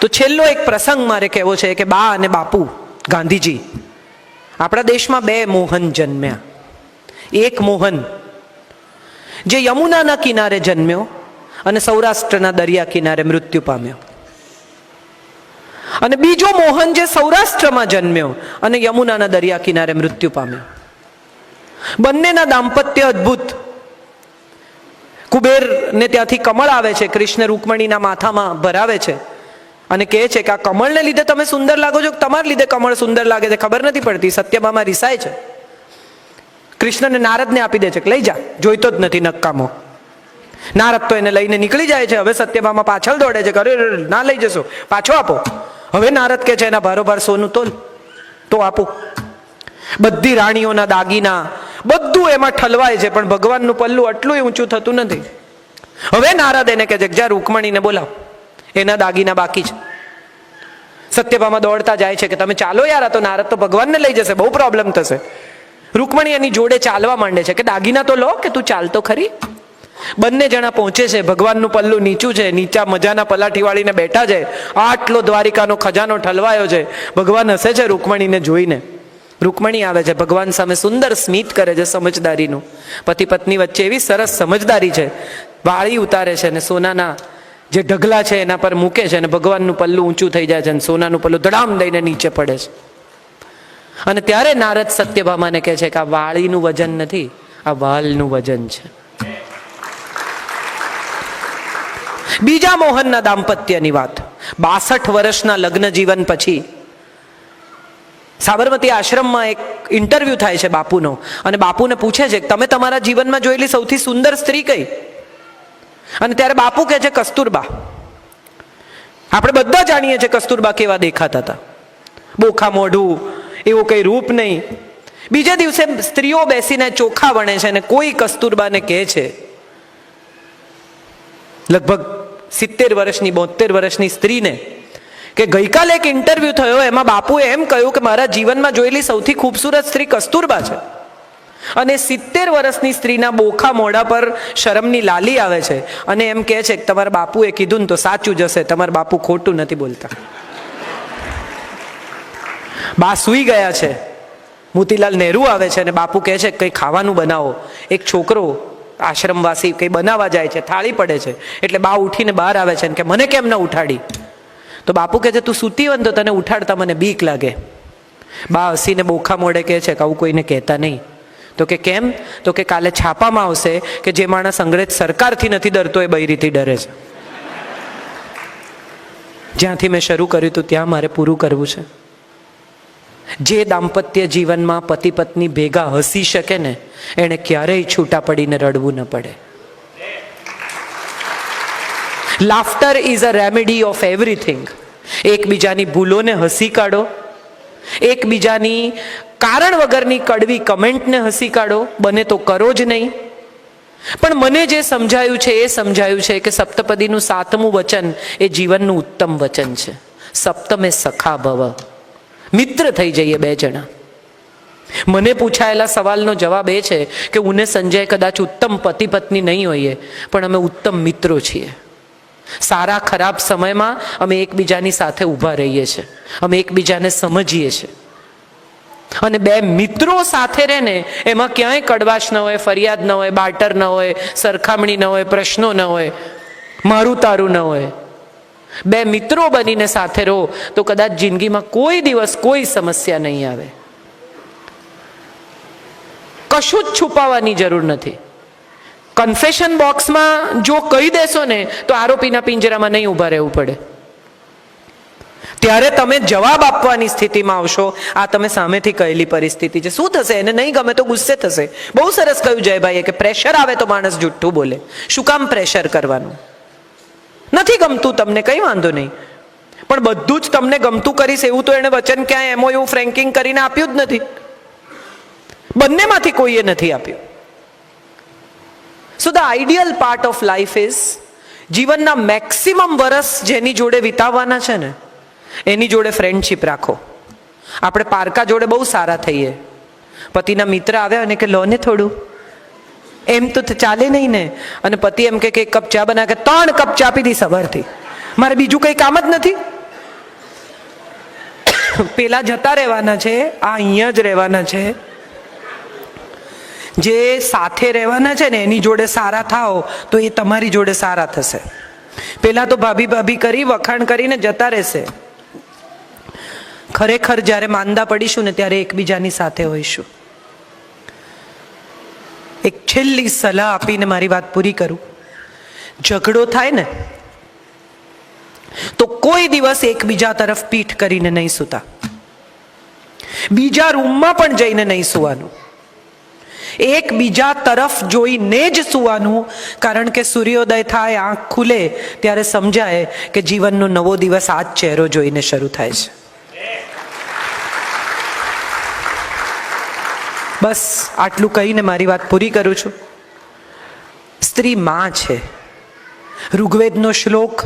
તો છેલ્લો એક પ્રસંગ મારે કહેવો છે કે બા અને બાપુ ગાંધીજી. આપણા દેશમાં બે મોહન જન્મ્યા. એક મોહન જે યમુનાના કિનારે જન્મ્યો અને સૌરાષ્ટ્રના દરિયા કિનારે મૃત્યુ પામ્યો, અને બીજો મોહન જે સૌરાષ્ટ્રમાં જન્મ્યો અને યમુનાના દરિયા કિનારે મૃત્યુ પામ્યો. બંનેના દાંપત્ય અદ્ભુત. કુબેરને ત્યાંથી કમળ આવે છે, કૃષ્ણ રૂકમણીના માથામાં ભરાવે છે અને કહે છે કે આ કમળને લીધે તમે સુંદર લાગો છો, તમારા લીધે કમળ સુંદર લાગે છે, ખબર નથી પડતી. સત્યભામા રિસાય છે. કૃષ્ણને નારદને આપી દે છે કે લઈ જા, જોઈતો જ નથી નક્કામો. નારદ તો એને લઈને નીકળી જાય છે. હવે સત્યભામા પાછળ દોડે છે, અરે ના લઈ જશો, પાછો આપો. હવે નારદ કે છે એના ભારોભાર સોનું તોલ તો આપું. બધી રાણીઓના દાગીના બધું એમાં ઠલવાય છે, પણ ભગવાનનું પલ્લું આટલું ઊંચું થતું નથી. હવે નારદ એને કહે છે કે જા રૂકમણીને બોલાવ, એના દાગીના બાકી છે. સત્યભામા દોડતા જાય છે કે તમે ચાલો યાર, આ તો નારદ તો ભગવાનને લઈ જશે, બહુ પ્રોબ્લેમ થશે. રૂકમણી એની જોડે ચાલવા માંડે છે કે દાગીના તો લો, કે તું ચાલતો ખરી. બંને જણા પહોંચે છે, ભગવાનનું પલ્લું નીચું છે, નીચા મજાના પલાઠી વાળીને બેઠા છે. આટલો દ્વારિકાનો ખજાનો ઠલવાયો છે. ભગવાન હસે છે રૂકમણીને જોઈને. રૂકમણી આવે છે, ભગવાન સામે સુંદર સ્મિત કરે છે સમજદારીનું. પતિ પત્ની વચ્ચે એવી સરસ સમજદારી છે. વાળી ઉતારે છે અને સોનાના જે ઢગલા છે એના પર મૂકે છે, અને ભગવાનનું પલ્લું ઊંચું થઈ જાય છે અને સોનાનું પલ્લું ધડામ દઈને નીચે પડે છે. અને ત્યારે નારદ સત્યભામાને કહે છે કે આ વાળીનું વજન નથી, આ વાલનું વજન છે. બીજા મોહનના દાંપત્યની વાત. 62 વર્ષના લગ્ન જીવન પછી સાબરમતી આશ્રમમાં એક ઇન્ટરવ્યુ થાય છે બાપુનો, અને બાપુને પૂછે છે કે તમે તમારા જીવનમાં જોયેલી સૌથી સુંદર સ્ત્રી કઈ? અને ત્યારે બાપુ કહે છે કસ્તુરબા. આપણે બધા જાણીએ છીએ કસ્તુરબા કેવા દેખાતા હતા. બોખા મોઢું, એવું કઈ રૂપ નહીં. બીજે દિવસે સ્ત્રીઓ બેસીને ચોખા વણે છે અને કોઈ કસ્તુરબાને કહે છે, લગભગ 70 વર્ષની 72 વર્ષની સ્ત્રીને, કે ગઈકાલે એક ઇન્ટરવ્યુ થયો, એમાં બાપુએ એમ કહ્યું કે મારા જીવનમાં જોયેલી સૌથી ખૂબસૂરત સ્ત્રી કસ્તુરબા છે. અને 70 વર્ષની સ્ત્રીના બોખા મોઢા પર શરમની લાલી આવે છે અને એમ કહે છે કે તમારા બાપુએ કીધું ને તો સાચું જશે, તમારા બાપુ ખોટું નથી બોલતા. બા સૂઈ ગયા છે. મોતીલાલ નહેરુ આવે છે અને બાપુ કહે છે કંઈ ખાવાનું બનાવો. એક છોકરો આશ્રમવાસી કંઈ બનાવવા જાય છે, થાળી પડે છે, એટલે બા ઉઠીને બહાર આવે છે કે મને કેમ ન ઉઠાડી? તો બાપુ કહે છે તું સૂતી હોય ને તો તને ઉઠાડતા મને બીક લાગે. બા હસીને બોખા મોઢે કહે છે કે આવું કોઈને કહેતા નહીં. તો કે કેમ? તો કે કાલે છાપામાં આવશે કે જે માણસ અંગ્રેજ સરકારથી નથી ડરતો એ બૈરીથી ડરે છે. જ્યાંથી મેં શરૂ કર્યું હતું ત્યાં મારે પૂરું કરવું છે. જે દાંપત્ય જીવનમાં પતિ પત્ની ભેગા હસી શકે ને, એણે ક્યારેય છૂટા પડીને રડવું ન પડે. Laughter is a remedy of everything. એકબીજાની ભૂલોને હસી કાઢો, એકબીજાની કારણ વગરની કડવી કમેન્ટને હસી કાઢો. બને તો કરો જ નહીં. પણ મને જે સમજાયું છે એ સમજાયું છે કે સપ્તપદીનું 7મું વચન એ જીવનનું ઉત્તમ વચન છે. સપ્તમે સખા ભવ. મિત્ર થઈ જઈએ બે જણા. મને પૂછાયેલા સવાલનો જવાબ એ છે કે હું ને સંજય કદાચ ઉત્તમ પતિ પત્ની નહીં હોઈએ, પણ અમે ઉત્તમ મિત્રો છીએ. સારા ખરાબ સમયમાં અમે એકબીજાની સાથે ઊભા રહીએ છીએ, અમે એકબીજાને સમજીએ છીએ. અને બે મિત્રો સાથે રહે ને એમાં ક્યાંય કડવાશ ન હોય, ફરિયાદ ન હોય, બાર્ટર ન હોય, સરખામણી ન હોય, પ્રશ્નો ન હોય, મારું તારું ન હોય. બે મિત્રો બનીને સાથે રહો તો કદાચ જિંદગીમાં કોઈ દિવસ કોઈ સમસ્યા નહીં આવે. કશું જ છુપાવવાની જરૂર નથી. કન્ફેશન બોક્સમાં જો કહી દેશો ને તો આરોપીના પિંજરામાં નહીં ઊભા રહેવું પડે. ત્યારે તમે જવાબ આપવાની સ્થિતિમાં આવશો. આ તમે સામેથી કહેલી પરિસ્થિતિ છે. શું થશે? એને નહીં ગમે તો ગુસ્સે થશે. બહુ સરસ કહ્યું જયભાઈએ કે પ્રેશર આવે તો માણસ જુઠ્ઠું બોલે. શું કામ પ્રેશર કરવાનું? નથી ગમતું તમને, કંઈ વાંધો નહીં, પણ બધું જ તમને ગમતું કરીશ એવું તો એને વચન ક્યાંય એમઓયુ ફ્રેન્કિંગ કરીને આપ્યું જ નથી. બંનેમાંથી કોઈએ નથી આપ્યું. So the ideal part of life is, જીવનના મેક્સિમમ વર્ષ જેની જોડે વિતાવવાના છે ને એની જોડે ફ્રેન્ડશીપ રાખો. આપણે પારકા જોડે બહુ સારા થઈએ. પતિના મિત્ર આવ્યા અને કે લો ને થોડું, એમ તો ચાલે નહીં ને. અને પતિ એમ કે એક કપ ચા બનાવે કે 3 કપ ચા પી દી સવારથી, મારે બીજું કંઈ કામ જ નથી. પેલા જતા રહેવાના છે, આ અહીંયા જ રહેવાના છે. જે સાથે રહેવાના છે ને એની જોડે સારા થાઓ તો એ તમારી જોડે સારા થશે. પેલા તો ભાભી ભાભી કરી વખાણ કરીને જતા રહેશે. ખરેખર જ્યારે માંદા પડીશું ને ત્યારે એકબીજાની સાથે હોઈશું. એક છેલ્લી સલાહ આપીને મારી વાત પૂરી કરું. ઝઘડો થાય ને તો કોઈ દિવસ એકબીજા તરફ પીઠ કરીને નહીં સૂતા. બીજા રૂમમાં પણ જઈને નહીં સૂવાનું. એકબીજા તરફ જોઈને જ સૂવાનું. કારણ કે સૂર્યોદય થાય, આંખ ખુલે ત્યારે સમજાય કે જીવનનો નવો દિવસ આ જ ચહેરો જોઈને શરૂ થાય છે. બસ આટલું કહીને મારી વાત પૂરી કરું છું. સ્ત્રી માં છે. ઋગ્વેદનો શ્લોક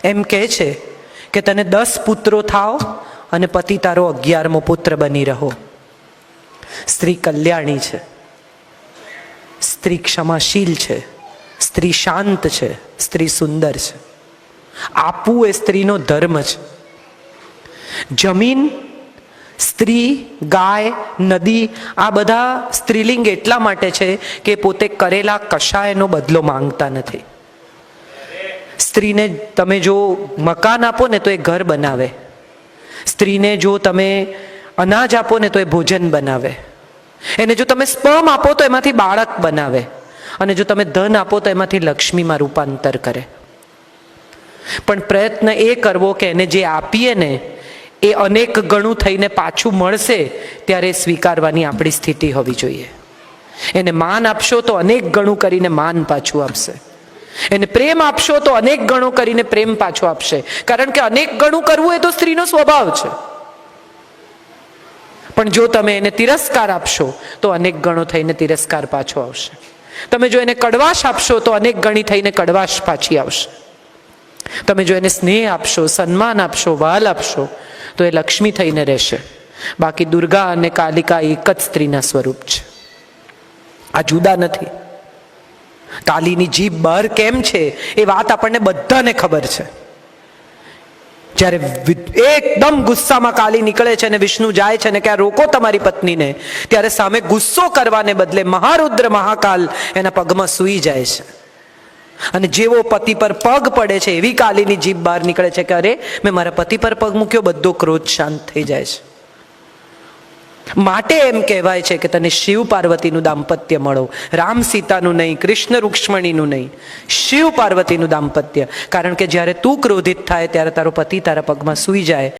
એમ કહે છે કે તને 10 પુત્રો થાવ અને પતિ તારો 11મો પુત્ર બની રહો. સ્ત્રી કલ્યાણી છે, સ્ત્રી ક્ષમાશીલ છે, સ્ત્રી શાંત છે, સ્ત્રી સુંદર છે. આપવું એ સ્ત્રીનો ધર્મ છે. જમીન, સ્ત્રી, ગાય, નદી આ બધા સ્ત્રીલિંગ એટલા માટે છે કે પોતે કરેલા કશાયનો બદલો માંગતા નથી. સ્ત્રીને તમે જો મકાન આપો ને તો એ ઘર બનાવે. સ્ત્રીને જો તમે અનાજ આપો ને તો એ ભોજન બનાવે. એને જો તમે સ્પર્મ આપો તો એમાંથી બાળક બનાવે. અને જો તમે ધન આપો તો એમાંથી લક્ષ્મીમાં રૂપાંતર કરે. પણ પ્રયત્ન એ કરવો કે એને જે આપીએ ને એ અનેક ગણું થઈને પાછું મળશે ત્યારે સ્વીકારવાની આપણી સ્થિતિ હોવી જોઈએ. એને માન આપશો તો અનેક ગણું કરીને માન પાછું આપશે. એને પ્રેમ આપશો તો અનેક ગણો કરીને પ્રેમ પાછો આપશે. કારણ કે અનેક ગણું કરવું એ તો સ્ત્રીનો સ્વભાવ છે. પણ જો તમે એને તિરસ્કાર આપશો તો અનેક ગણો થઈને તિરસ્કાર પાછો આવશે. તમે જો એને કડવાશ આપશો તો અનેક ગણી થઈને કડવાશ પાછી આવશે. તમે જો એને સ્નેહ આપશો, સન્માન આપશો, વહાલ આપશો તો એ લક્ષ્મી થઈને રહેશે. બાકી દુર્ગા અને કાલિકા એક જ સ્ત્રીના સ્વરૂપ છે. આ જુદા નથી. કાલીની જીભ બહાર કેમ છે એ વાત આપણને બધાને ખબર છે. જ્યારે એકદમ ગુસ્સામાં કાલી નીકળે છે અને વિષ્ણુ જાય છે ને કે આ રોકો તમારી પત્નીને, ત્યારે સામે ગુસ્સો કરવાને બદલે મહારુદ્ર મહાકાલ એના પગમાં સૂઈ જાય છે. અને જેવો પતિ પર પગ પડે છે એવી કાલીની જીભ બહાર નીકળે છે કે અરે મેં મારા પતિ પર પગ મૂક્યો, બધો ક્રોધ શાંત થઈ જાય છે. માટે એમ કહેવાય છે કે તને શિવ પાર્વતીનું દાંપત્ય મળો, રામ સીતાનું નહીં, કૃષ્ણ રૂક્ષ્મણીનું નહીં, શિવ પાર્વતીનું દાંપત્ય. કારણ કે જ્યારે તું ક્રોધિત થાય ત્યારે તારો પતિ તારા પગમાં સૂઈ જાય